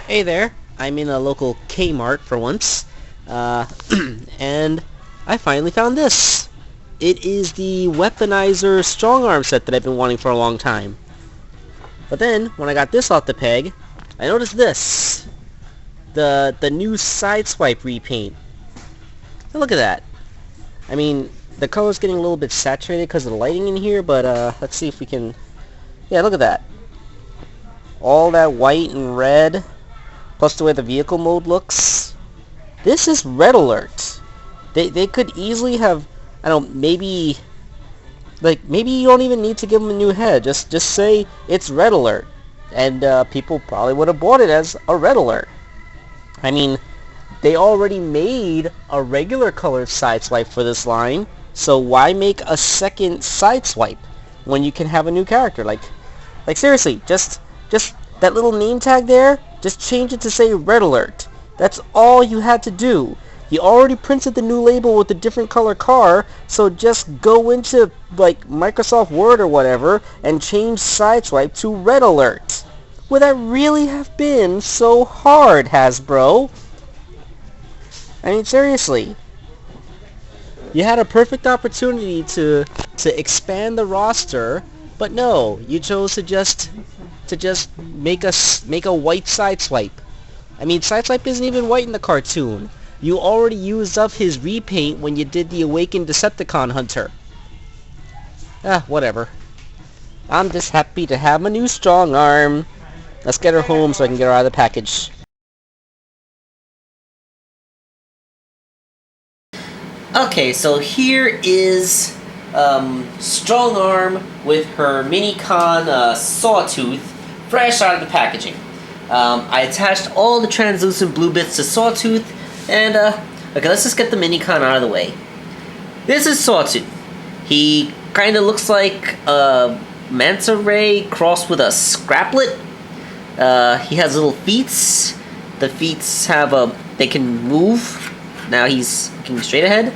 Hey there, I'm in a local Kmart for once, and I finally found this. It is the Weaponizer Strongarm set that I've been wanting for a long time. But then, when I got this off the peg, I noticed this. The new Sideswipe repaint. Now look at that. I mean, the color's getting a little bit saturated because of the lighting in here, but let's see if we can... Yeah, look at that. All that white and red, plus the way the vehicle mode looks. This is red alert. They could easily have, I don't know, maybe you don't even need to give them a new head. Just say it's red alert, and people probably would have bought it as a red alert. I mean, they already made a regular colored sideswipe for this line, so why make a second sideswipe when you can have a new character? Like seriously, just that little name tag there, just change it to say red alert. That's all you had to do. You already printed the new label with a different color car, so just go into like Microsoft Word or whatever and change sideswipe to red alert. Would that really have been so hard, Hasbro? I mean, seriously. You had a perfect opportunity to expand the roster, but no, you chose to just make a white sideswipe. I mean, sideswipe isn't even white in the cartoon. You already used up his repaint when you did the Awakened Decepticon Hunter. Whatever. I'm just happy to have my new Strongarm. Let's get her home so I can get her out of the package. Okay, so here is Strongarm with her Minicon Sawtooth fresh out of the packaging. I attached all the translucent blue bits to Sawtooth, and okay, let's just get the Minicon out of the way. This is Sawtooth. He kind of looks like a Manta Ray crossed with a Scraplet. He has little feet. The feet have they can move. Now he's looking straight ahead.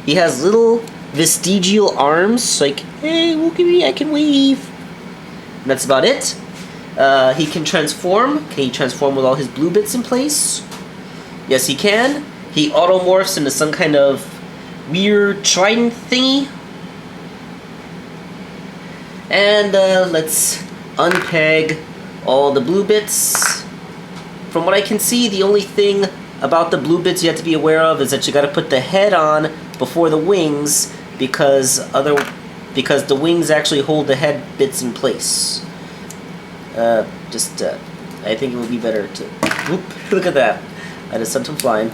He has little vestigial arms, like, hey, look at me, I can wave. And that's about it. He can transform. Can he transform with all his blue bits in place? Yes, he can. He automorphs into some kind of weird trident thingy. And let's unpeg all the blue bits. From what I can see, the only thing about the blue bits you have to be aware of is that you got to put the head on before the wings, because the wings actually hold the head bits in place. I think it would be better to... Whoop, look at that. I just sent him flying.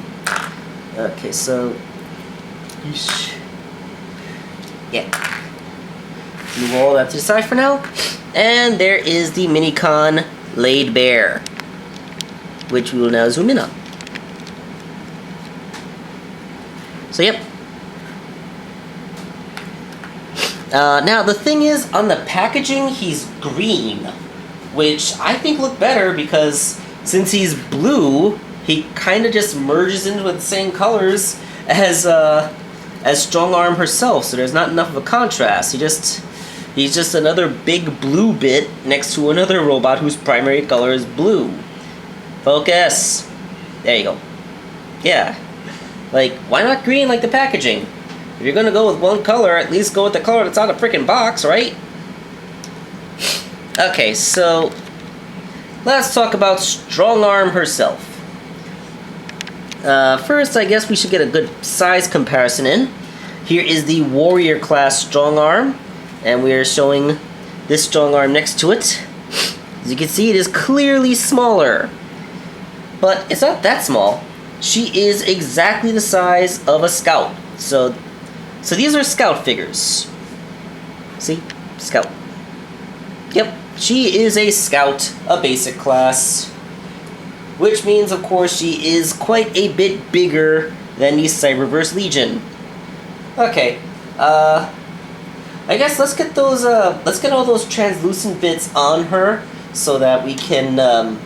Okay, so... Yeah. Move all that to the side for now. And there is the Minicon laid bare, which we will now zoom in on. So, yep. Now, the thing is, on the packaging, he's green, which I think looked better because since he's blue, he kind of just merges into the same colors as Strongarm herself, so there's not enough of a contrast. He's just another big blue bit next to another robot whose primary color is blue. Focus! There you go. Yeah. Like, why not green like the packaging? If you're gonna go with one color, at least go with the color that's on the frickin' box, right? Okay, so let's talk about Strongarm herself. First, I guess we should get a good size comparison in. Here is the Warrior class Strongarm, and we are showing this Strongarm next to it. As you can see, it is clearly smaller, but it's not that small. She is exactly the size of a Scout. So these are Scout figures. See? Scout. Yep, she is a Scout, a basic class. Which means, of course, she is quite a bit bigger than the Cyberverse Legion. Okay, I guess let's get all those translucent bits on her so that we can,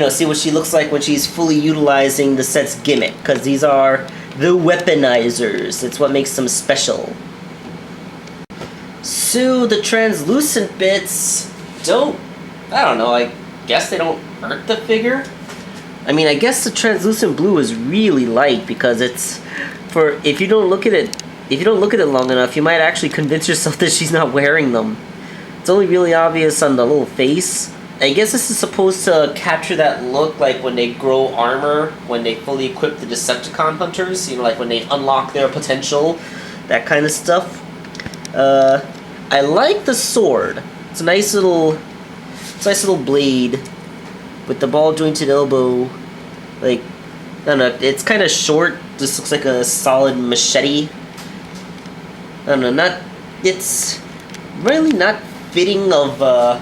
see what she looks like when she's fully utilizing the set's gimmick, because these are the Weaponizers. It's what makes them special. So the translucent bits don't, I don't know, guess they don't hurt the figure. I mean, I guess the translucent blue is really light because it's for if you don't look at it long enough, you might actually convince yourself that she's not wearing them. It's only really obvious on the little face. I guess this is supposed to capture that look like when they grow armor, when they fully equip the Decepticon hunters, you know, like when they unlock their potential, that kind of stuff. I like the sword. It's a nice little blade with the ball jointed elbow. Like, I don't know, it's kind of short. Just looks like a solid machete. I don't know, it's really not fitting of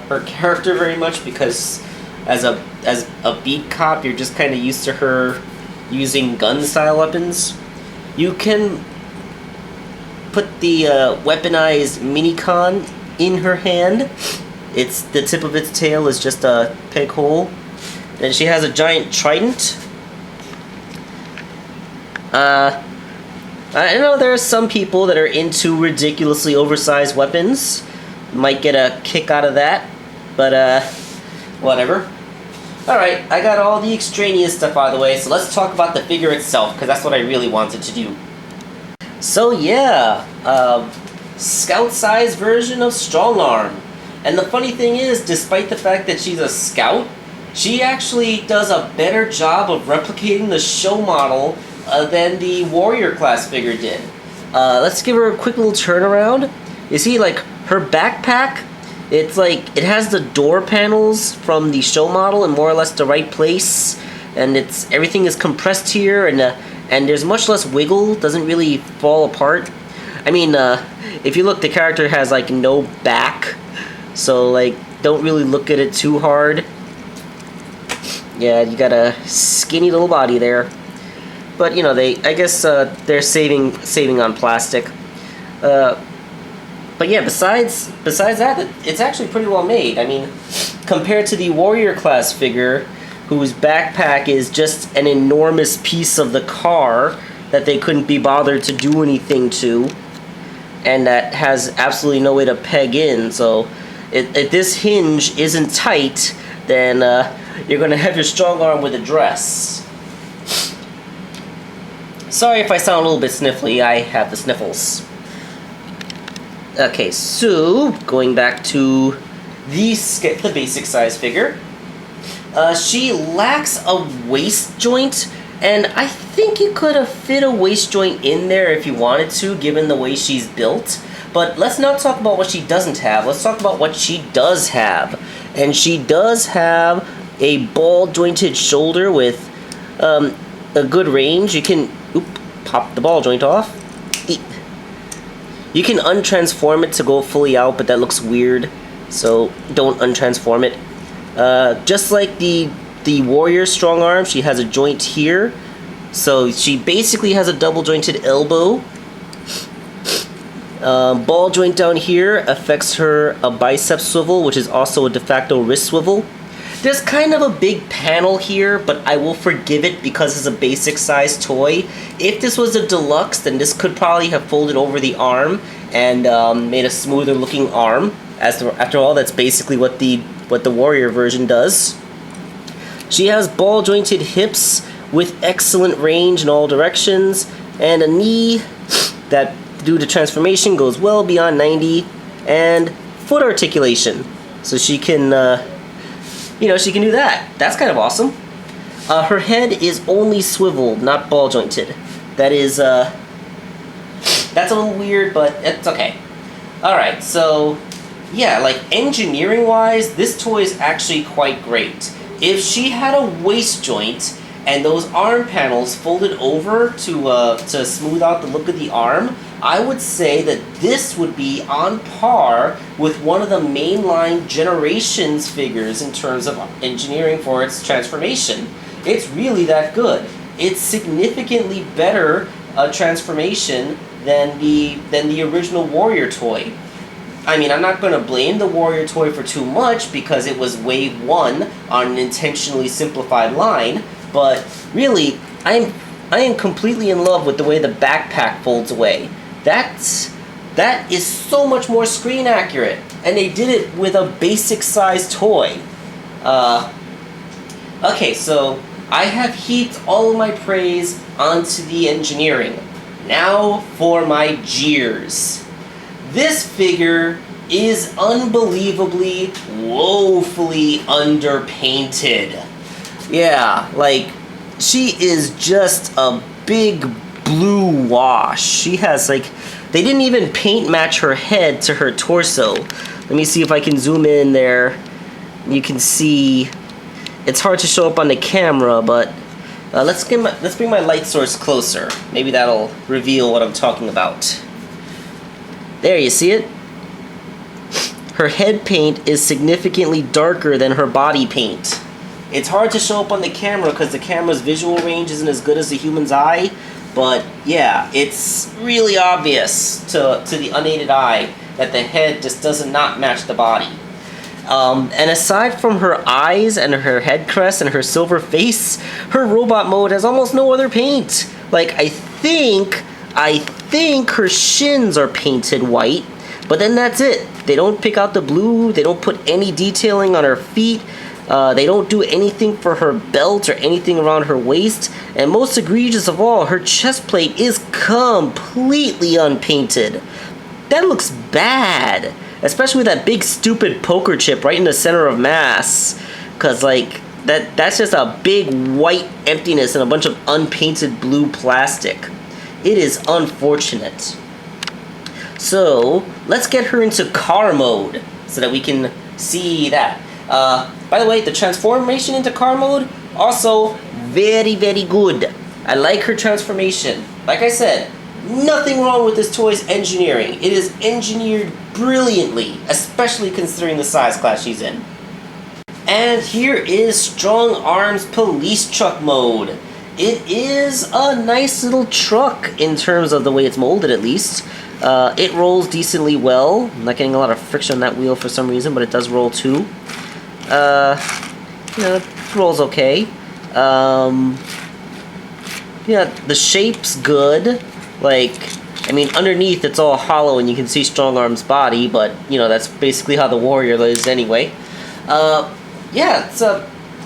her character very much because as a beat cop, you're just kind of used to her using gun-style weapons. You can put the weaponized minicon in her hand. It's the tip of its tail is just a peg hole. And she has a giant trident. I know there are some people that are into ridiculously oversized weapons. Might get a kick out of that, but whatever. Alright, I got all the extraneous stuff out of the way, so let's talk about the figure itself, because that's what I really wanted to do. So yeah, scout-sized version of Strongarm. And the funny thing is, despite the fact that she's a scout, she actually does a better job of replicating the show model than the warrior class figure did. Let's give her a quick little turnaround. You see, like, her backpack, it's like, it has the door panels from the show model in more or less the right place, and everything is compressed here, and there's much less wiggle, doesn't really fall apart. I mean, if you look, the character has, like, no back, so, like, don't really look at it too hard. Yeah, you got a skinny little body there. But, you know, I guess they're saving on plastic. But yeah, besides that, it's actually pretty well made. I mean, compared to the warrior class figure, whose backpack is just an enormous piece of the car that they couldn't be bothered to do anything to, and that has absolutely no way to peg in. So, if this hinge isn't tight, then you're going to have your strong arm with a dress. Sorry if I sound a little bit sniffly, I have the sniffles. Okay, so, going back to the basic size figure. She lacks a waist joint, and I think you could have fit a waist joint in there if you wanted to, given the way she's built. But let's not talk about what she doesn't have, let's talk about what she does have. And she does have a ball-jointed shoulder with a good range. You can pop the ball joint off. You can untransform it to go fully out, but that looks weird, so don't untransform it. Just like the warrior strong arm, she has a joint here, so she basically has a double jointed elbow. Ball joint down here affects her a bicep swivel, which is also a de facto wrist swivel. There's kind of a big panel here, but I will forgive it because it's a basic size toy. If this was a deluxe, then this could probably have folded over the arm and made a smoother looking arm. After all, that's basically what the warrior version does. She has ball jointed hips with excellent range in all directions, and a knee that, due to transformation, goes well beyond 90, and foot articulation, so she can she can do that. That's kind of awesome. Her head is only swiveled, not ball jointed. That is, that's a little weird, but it's okay. Alright, so, yeah, like, engineering-wise, this toy is actually quite great. If she had a waist joint, and those arm panels folded over to smooth out the look of the arm, I would say that this would be on par with one of the mainline Generations figures in terms of engineering for its transformation. It's really that good. It's significantly better a transformation than the original Warrior toy. I mean, I'm not going to blame the Warrior toy for too much because it was wave 1 on an intentionally simplified line, but really, I am completely in love with the way the backpack folds away. That is so much more screen accurate, and they did it with a basic size toy. Okay, so I have heaped all of my praise onto the engineering. Now for my jeers. This figure is unbelievably, woefully underpainted. Yeah, like, she is just a big blue wash. She has, like, they didn't even paint match her head to her torso. Let me see if I can zoom in there. You can see, it's hard to show up on the camera, but let's bring my light source closer. Maybe that'll reveal what I'm talking about. There, you see it? Her head paint is significantly darker than her body paint. It's hard to show up on the camera because the camera's visual range isn't as good as the human's eye, but yeah, it's really obvious to the unaided eye that the head just does not match the body. And aside from her eyes and her head crest and her silver face, her robot mode has almost no other paint. Like, I think her shins are painted white, but then that's it. They don't pick out the blue, they don't put any detailing on her feet, they don't do anything for her belt or anything around her waist, and most egregious of all, her chest plate is completely unpainted. That looks bad, especially with that big stupid poker chip right in the center of mass, because like, that's just a big white emptiness and a bunch of unpainted blue plastic. It is unfortunate. So, let's get her into car mode so that we can see that. By the way, the transformation into car mode, also very, very good. I like her transformation. Like I said, nothing wrong with this toy's engineering. It is engineered brilliantly, especially considering the size class she's in. And here is Strongarm's police truck mode. It is a nice little truck in terms of the way it's molded, at least. It rolls decently well. I'm not getting a lot of friction on that wheel for some reason, but it does roll too. It rolls okay. Yeah, the shape's good. Like, I mean, underneath it's all hollow and you can see Strongarm's body, but, you know, that's basically how the warrior is anyway. Yeah,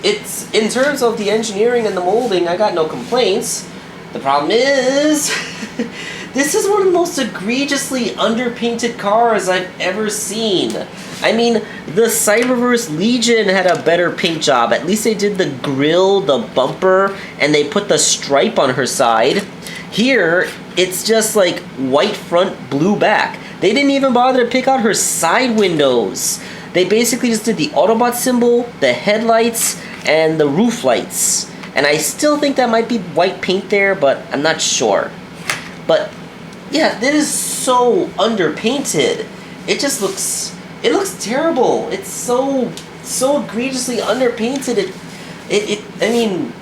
it's in terms of the engineering and the molding, I got no complaints. The problem is, this is one of the most egregiously underpainted cars I've ever seen. I mean, the Cyberverse Legion had a better paint job. At least they did the grille, the bumper, and they put the stripe on her side. Here, it's just like white front, blue back. They didn't even bother to pick out her side windows. They basically just did the Autobot symbol, the headlights, and the roof lights. And I still think that might be white paint there, but I'm not sure. But yeah, that is so underpainted. It just looks terrible. It's so egregiously underpainted. I mean,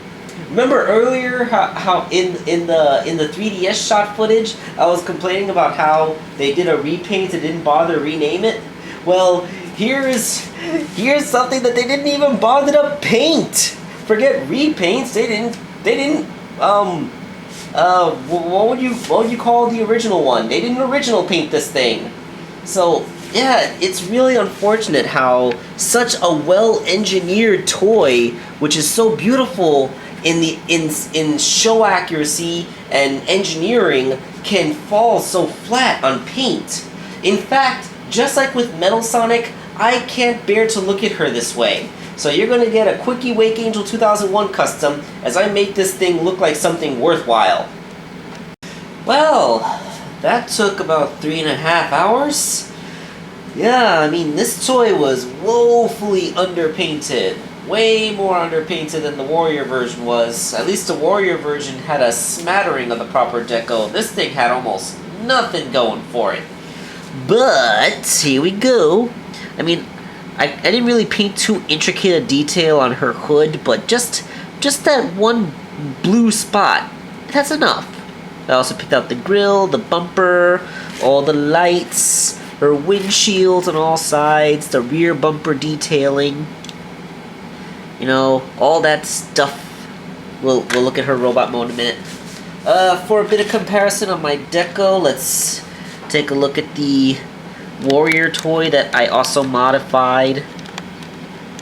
remember earlier how in the 3DS shot footage I was complaining about how they did a repaint and didn't bother to rename it? Well, here's something that they didn't even bother to paint. Forget repaints. They didn't what would you call the original one? They didn't original paint this thing. So yeah, it's really unfortunate how such a well-engineered toy, which is so beautiful in show accuracy and engineering, can fall so flat on paint. In fact, just like with Metal Sonic, I can't bear to look at her this way. So you're going to get a quickie Wakeangel2K1 custom as I make this thing look like something worthwhile. Well, that took about 3.5 hours. Yeah, I mean, this toy was woefully underpainted. Way more underpainted than the Warrior version was. At least the Warrior version had a smattering of the proper deco. This thing had almost nothing going for it. But, here we go. I mean, I didn't really paint too intricate a detail on her hood, but just that one blue spot, that's enough. I also picked out the grille, the bumper, all the lights, her windshields on all sides, the rear bumper detailing. You know, all that stuff. We'll look at her robot mode in a minute. For a bit of comparison on my deco, let's take a look at the Warrior toy that I also modified.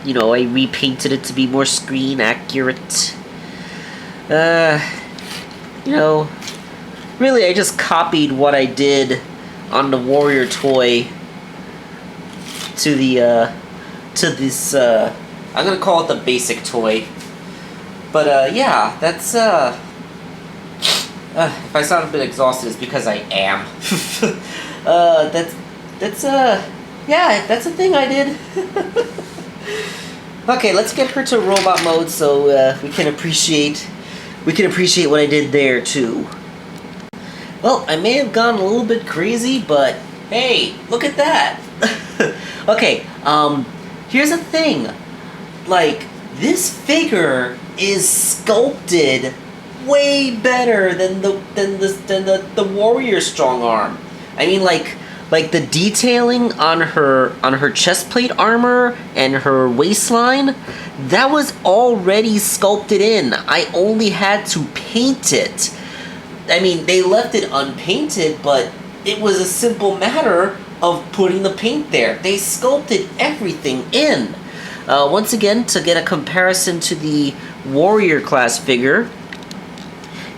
you know, I repainted it to be more screen accurate. You know, really I just copied what I did on the Warrior toy to the, to this, I'm gonna call it the basic toy. But, yeah, that's, if I sound a bit exhausted, it's because I am. Yeah, that's a thing I did. Okay, let's get her to robot mode so we can appreciate what I did there too. Well, I may have gone a little bit crazy, but hey, look at that. Okay, here's the thing. Like, this figure is sculpted way better than the Warrior Strongarm. I mean, like the detailing on her chest plate armor and her waistline, that was already sculpted in. I only had to paint it. I mean, they left it unpainted, but it was a simple matter of putting the paint there. They sculpted everything in. Once again, to get a comparison to the Warrior class figure,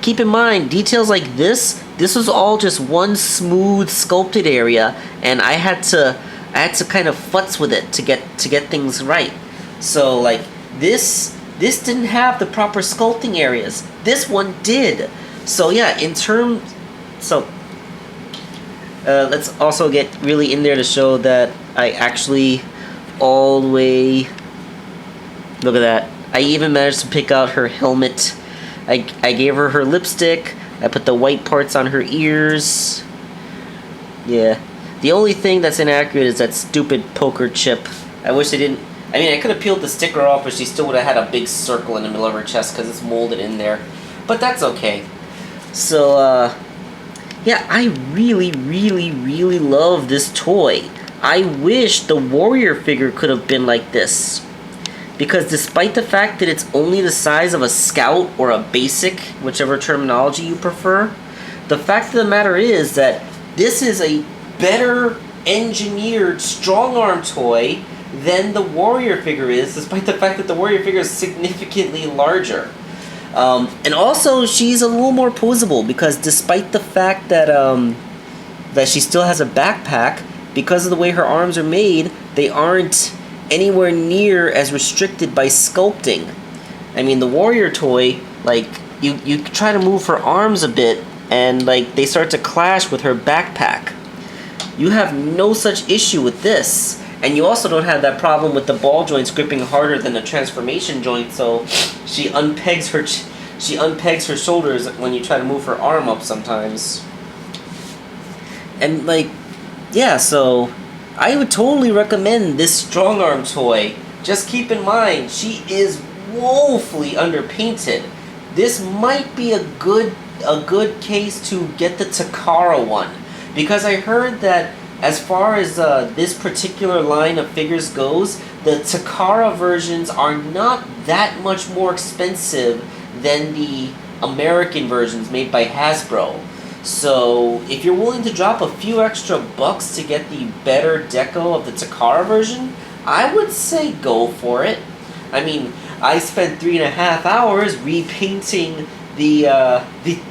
keep in mind, details like this was all just one smooth sculpted area, and I had to kind of futz with it to get things right. So like this didn't have the proper sculpting areas. This one did. So yeah, let's also get really in there to show that I actually all the way, look at that. I even managed to pick out her helmet. I gave her lipstick. I put the white parts on her ears. Yeah. The only thing that's inaccurate is that stupid poker chip. I wish they didn't. I mean, I could have peeled the sticker off, but she still would have had a big circle in the middle of her chest because it's molded in there. But that's okay. So, yeah, I really, really, really love this toy. I wish the Warrior figure could have been like this. Because despite the fact that it's only the size of a Scout or a Basic, whichever terminology you prefer, the fact of the matter is that this is a better engineered Strongarm toy than the Warrior figure is, despite the fact that the Warrior figure is significantly larger. And also, she's a little more posable, because despite the fact that that she still has a backpack, because of the way her arms are made, they aren't anywhere near as restricted by sculpting. I mean, the Warrior toy, like, you try to move her arms a bit, and like they start to clash with her backpack. You have no such issue with this, and you also don't have that problem with the ball joints gripping harder than the transformation joint. So she unpegs her shoulders when you try to move her arm up sometimes. And like, yeah, so I would totally recommend this Strongarm toy. Just keep in mind, she is woefully underpainted. This might be a good case to get the Takara one, because I heard that as far as this particular line of figures goes, the Takara versions are not that much more expensive than the American versions made by Hasbro. So if you're willing to drop a few extra bucks to get the better deco of the Takara version, I would say go for it. I mean, I spent 3.5 hours repainting the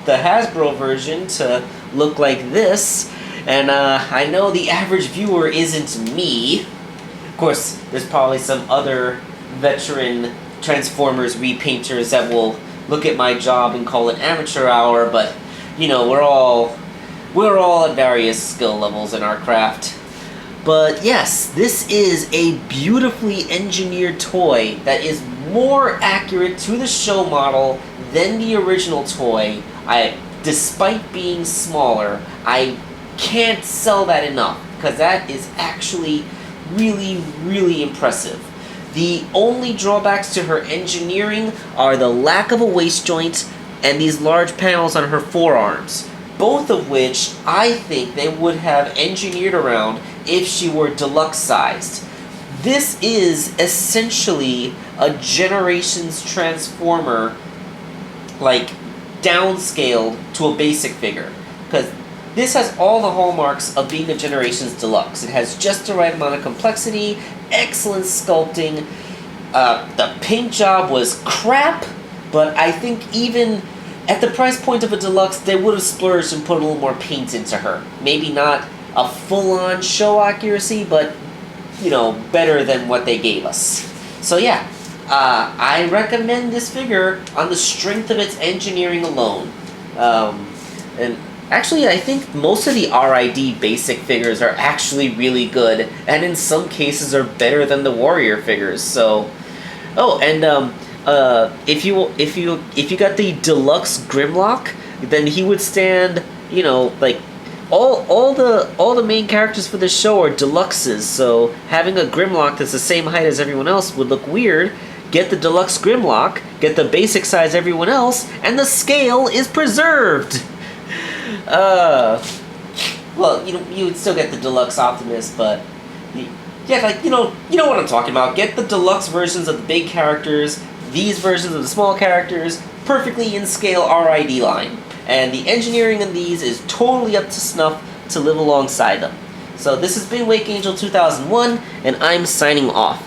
Hasbro version to look like this, and I know the average viewer isn't me. Of course, there's probably some other veteran Transformers repainters that will look at my job and call it amateur hour, but you know, we're all at various skill levels in our craft. But yes, this is a beautifully engineered toy that is more accurate to the show model than the original toy. Despite being smaller, I can't sell that enough, because that is actually really, really impressive. The only drawbacks to her engineering are the lack of a waist joint and these large panels on her forearms, both of which I think they would have engineered around if she were deluxe sized. This is essentially a Generations Transformer, like, downscaled to a basic figure, because this has all the hallmarks of being a Generations Deluxe. It has just the right amount of complexity, excellent sculpting, The paint job was crap, but I think even at the price point of a deluxe, they would have splurged and put a little more paint into her. Maybe not a full-on show accuracy, but, you know, better than what they gave us. So yeah, I recommend this figure on the strength of its engineering alone. And actually, I think most of the RID basic figures are actually really good, and in some cases are better than the Warrior figures. So, oh, and if you got the deluxe Grimlock, then he would stand, you know, like all the main characters for this show are deluxes. So having a Grimlock that's the same height as everyone else would look weird. Get the deluxe Grimlock, get the basic size everyone else, and the scale is preserved. Well, you would still get the deluxe Optimus, but yeah, like you know what I'm talking about. Get the deluxe versions of the big characters, these versions of the small characters, perfectly in scale RID line, and the engineering in these is totally up to snuff to live alongside them. So this has been Wakeangel 2001, and I'm signing off.